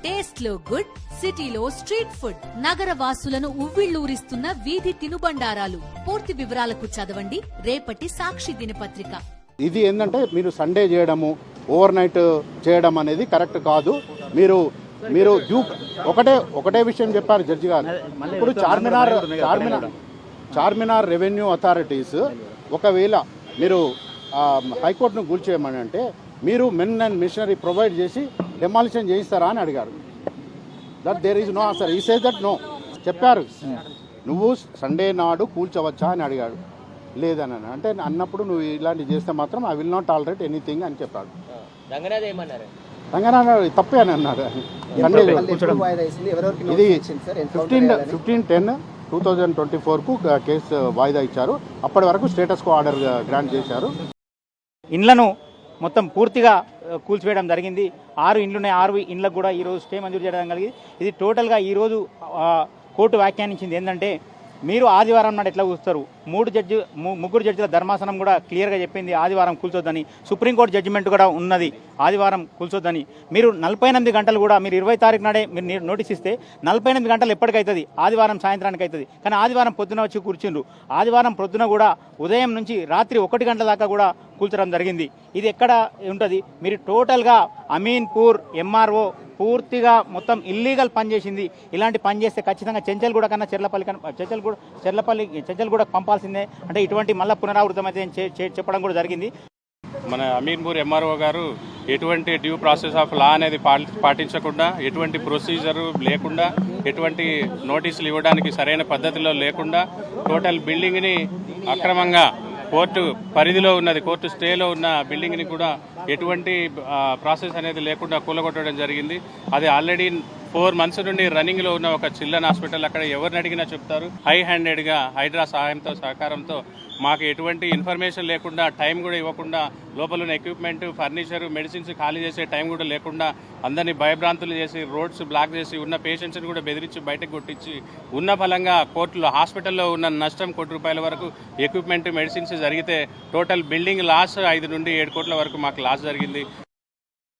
Taste లో good, సిటీలో street food, నగర వాసులను ఉవ్విళ్లూరిస్తున్న వీధి తినుబండారాలు. పూర్తి వివరాలకు చదవండి రేపటి సాక్షి దినపత్రిక. ఇది ఏంటంటే మీరు సండే చేయడము, ఓవర్ నైట్ చేయడం అనేది కరెక్ట్ కాదు. మీరు ఒకటే విషయం చెప్పారు జడ్జి గారు. ఇప్పుడు చార్మినార్ రెవెన్యూ అథారిటీస్ ఒకవేళ మీరు హైకోర్టును కూల్చేయమని అంటే మీరు మెన్ అండ్ మిషనరీ ప్రొవైడ్ చేసి డెమాలిషన్ చేయిస్తారా అని అడిగారు. That there is no answer. He says that no చెప్పారు. నువ్వు సండే నాడు కూల్చవచ్చా అని అడిగాడు. లేదని అంటే అన్నప్పుడు నువ్వు ఇలాంటివి చేస్తే మాత్రం I will not tolerate anything అని చెప్పాడు. రంగనాథ్ తప్పే అని అన్నారు. ఇది 15/10/2024 కేసు వాయిదా ఇచ్చారు. అప్పటి వరకు స్టేటస్ కో ఆర్డర్ గ్రాంట్ చేశారు. ఇండ్లను మొత్తం పూర్తిగా కూల్చివేయడం జరిగింది. 6 ఇండ్లున్నాయి. 6 ఇండ్లకు కూడా ఈరోజు స్టే మంజూరు చేయడం కలిగింది. ఇది టోటల్గా ఈరోజు కోర్టు వ్యాఖ్యానించింది ఏంటంటే మీరు ఆదివారం నాడు ఎట్లా కూస్తారు, ముగ్గురు జడ్జిల ధర్మాసనం కూడా క్లియర్గా చెప్పింది ఆదివారం కూల్చొద్దని. సుప్రీంకోర్టు జడ్జిమెంట్ కూడా ఉన్నది ఆదివారం కూల్చొద్దని. మీరు 48 గంటలు కూడా మీరు 20 తారీఖు నాడే మీరు నోటీస్ ఇస్తే 48 గంటలు ఎప్పటికవుతుంది, ఆదివారం సాయంత్రానికి అవుతుంది. కానీ ఆదివారం పొద్దున వచ్చి కూర్చుండ్రు. ఆదివారం పొద్దున కూడా ఉదయం నుంచి రాత్రి 1 గంటల దాకా కూడా కూల్చడం జరిగింది. ఇది ఎక్కడ ఉంటుంది? మీరు టోటల్గా అమీన్పూర్ ఎంఆర్ఓ పూర్తిగా మొత్తం ఇల్లీగల్ పని చేసింది. ఇలాంటి పని చేస్తే ఖచ్చితంగా చెంచల్గూడ కన్నా చెర్లపల్లి పంపాల్సిందే. అంటే ఇటువంటి మళ్ళీ పునరావృతం అయితే చెప్పడం కూడా జరిగింది. మన అమీన్పూర్ ఎంఆర్ఓ గారు ఎటువంటి డ్యూ ప్రాసెస్ ఆఫ్ లా అనేది పాటించకుండా, ఎటువంటి ప్రొసీజరు లేకుండా, ఎటువంటి నోటీసులు ఇవ్వడానికి సరైన పద్ధతిలో లేకుండా టోటల్ బిల్డింగ్ని అక్రమంగా కోర్టు పరిధిలో ఉన్నది, కోర్టు స్టేలో ఉన్న బిల్డింగ్ని కూడా ఎటువంటి ప్రాసెస్ అనేది లేకుండా కూలగొట్టడం జరిగింది. అది ఆల్రెడీ 4 months నుండి రన్నింగ్లో ఉన్న ఒక చిల్డ్రన్ హాస్పిటల్. అక్కడ ఎవరిని అడిగినా చెప్తారు హై హ్యాండెడ్గా హైడ్రా సహకారంతో మాకు ఎటువంటి ఇన్ఫర్మేషన్ లేకుండా, టైం కూడా ఇవ్వకుండా, లోపల ఉన్న ఎక్విప్మెంట్, ఫర్నిచర్, మెడిసిన్స్ ఖాళీ చేసే టైం కూడా లేకుండా అందరినీ భయభ్రాంతులు చేసి రోడ్స్ బ్లాక్ చేసి ఉన్న పేషెంట్స్ని కూడా బెదిరించి బయటకు కొట్టించి ఉన్న ఫలంగా కోర్టులో హాస్పిటల్లో ఉన్న నష్టం ₹1 వరకు ఎక్విప్మెంట్, మెడిసిన్స్ జరిగితే టోటల్ బిల్డింగ్ లాస్ 5 నుండి 7 కోట్ల వరకు మాకు లాస్ జరిగింది.